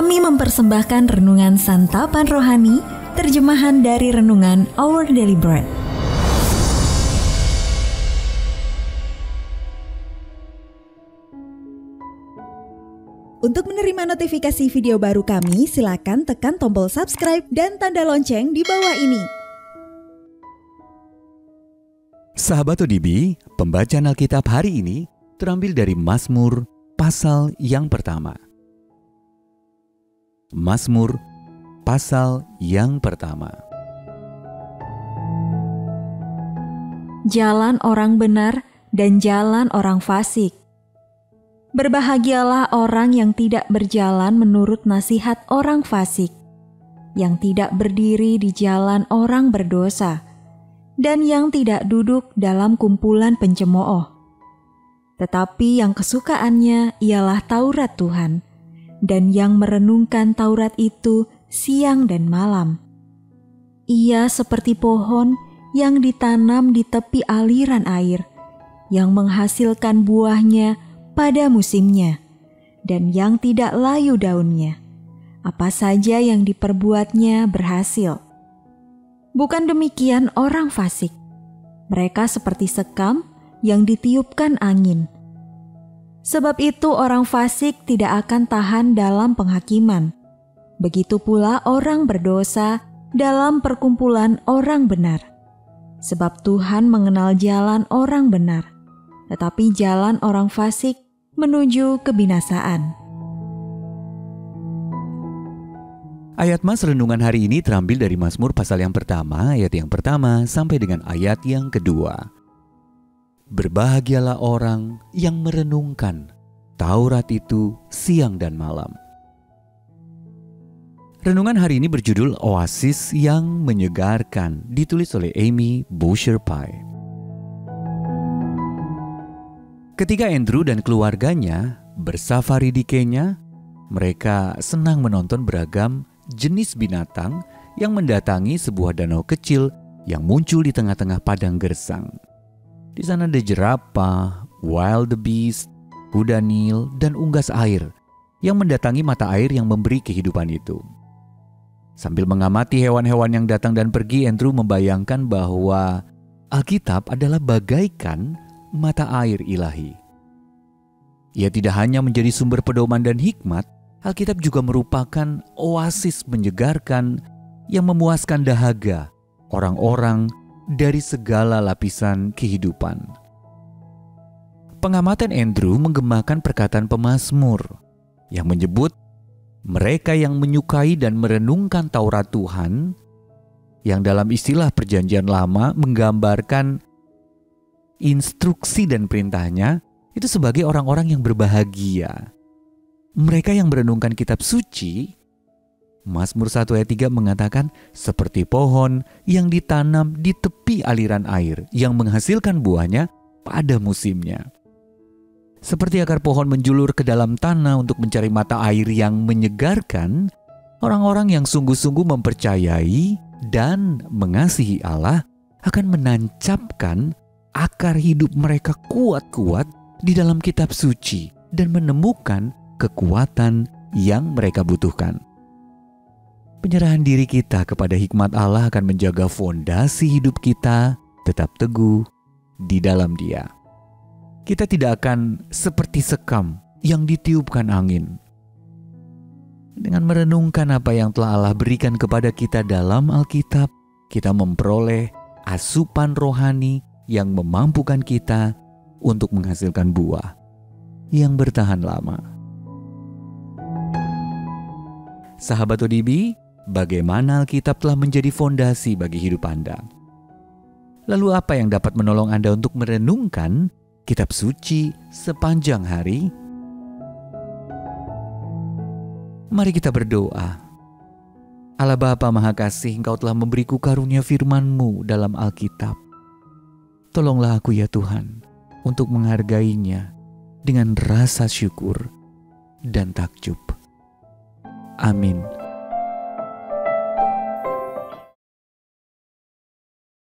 Kami mempersembahkan renungan santapan rohani, terjemahan dari renungan Our Daily Bread. Untuk menerima notifikasi video baru kami, silakan tekan tombol subscribe dan tanda lonceng di bawah ini. Sahabat ODB, pembacaan Alkitab hari ini terambil dari Mazmur pasal yang pertama. Mazmur pasal yang pertama. Jalan orang benar dan jalan orang fasik. Berbahagialah orang yang tidak berjalan menurut nasihat orang fasik, yang tidak berdiri di jalan orang berdosa, dan yang tidak duduk dalam kumpulan pencemooh. Tetapi yang kesukaannya ialah Taurat Tuhan, dan yang merenungkan Taurat itu siang dan malam. Ia seperti pohon yang ditanam di tepi aliran air, yang menghasilkan buahnya pada musimnya, dan yang tidak layu daunnya. Apa saja yang diperbuatnya berhasil. Bukan demikian orang fasik. Mereka seperti sekam yang ditiupkan angin. Sebab itu orang fasik tidak akan tahan dalam penghakiman. Begitu pula orang berdosa dalam perkumpulan orang benar. Sebab Tuhan mengenal jalan orang benar, tetapi jalan orang fasik menuju kebinasaan. Ayat Mas renungan hari ini terambil dari Mazmur pasal yang pertama, ayat yang pertama sampai dengan ayat yang kedua. Berbahagialah orang yang merenungkan Taurat itu siang dan malam. Renungan hari ini berjudul Oasis yang Menyegarkan, ditulis oleh Amy Boucher Pye. Ketika Andrew dan keluarganya bersafari di Kenya, mereka senang menonton beragam jenis binatang yang mendatangi sebuah danau kecil yang muncul di tengah-tengah padang gersang. Di sana ada jerapah, wildebeest, kuda Nil, dan unggas air yang mendatangi mata air yang memberi kehidupan itu. Sambil mengamati hewan-hewan yang datang dan pergi, Andrew membayangkan bahwa Alkitab adalah bagaikan mata air ilahi. Ia tidak hanya menjadi sumber pedoman dan hikmat, Alkitab juga merupakan oasis menyegarkan yang memuaskan dahaga orang-orang dari segala lapisan kehidupan. Pengamatan Andrew menggemakan perkataan pemazmur yang menyebut mereka yang menyukai dan merenungkan Taurat Tuhan, yang dalam istilah Perjanjian Lama menggambarkan instruksi dan perintahnya, itu sebagai orang-orang yang berbahagia. Mereka yang merenungkan kitab suci, Mazmur 1 ayat 3 mengatakan seperti pohon yang ditanam di tepi aliran air yang menghasilkan buahnya pada musimnya. Seperti akar pohon menjulur ke dalam tanah untuk mencari mata air yang menyegarkan, orang-orang yang sungguh-sungguh mempercayai dan mengasihi Allah akan menancapkan akar hidup mereka kuat-kuat di dalam kitab suci dan menemukan kekuatan yang mereka butuhkan. Penyerahan diri kita kepada hikmat Allah akan menjaga fondasi hidup kita tetap teguh di dalam Dia. Kita tidak akan seperti sekam yang ditiupkan angin. Dengan merenungkan apa yang telah Allah berikan kepada kita dalam Alkitab, kita memperoleh asupan rohani yang memampukan kita untuk menghasilkan buah yang bertahan lama. Sahabat ODB, bagaimana Alkitab telah menjadi fondasi bagi hidup Anda? Lalu apa yang dapat menolong Anda untuk merenungkan kitab suci sepanjang hari? Mari kita berdoa. Allah Bapa Maha Kasih, Engkau telah memberiku karunia firman-Mu dalam Alkitab. Tolonglah aku ya Tuhan, untuk menghargainya dengan rasa syukur dan takjub. Amin.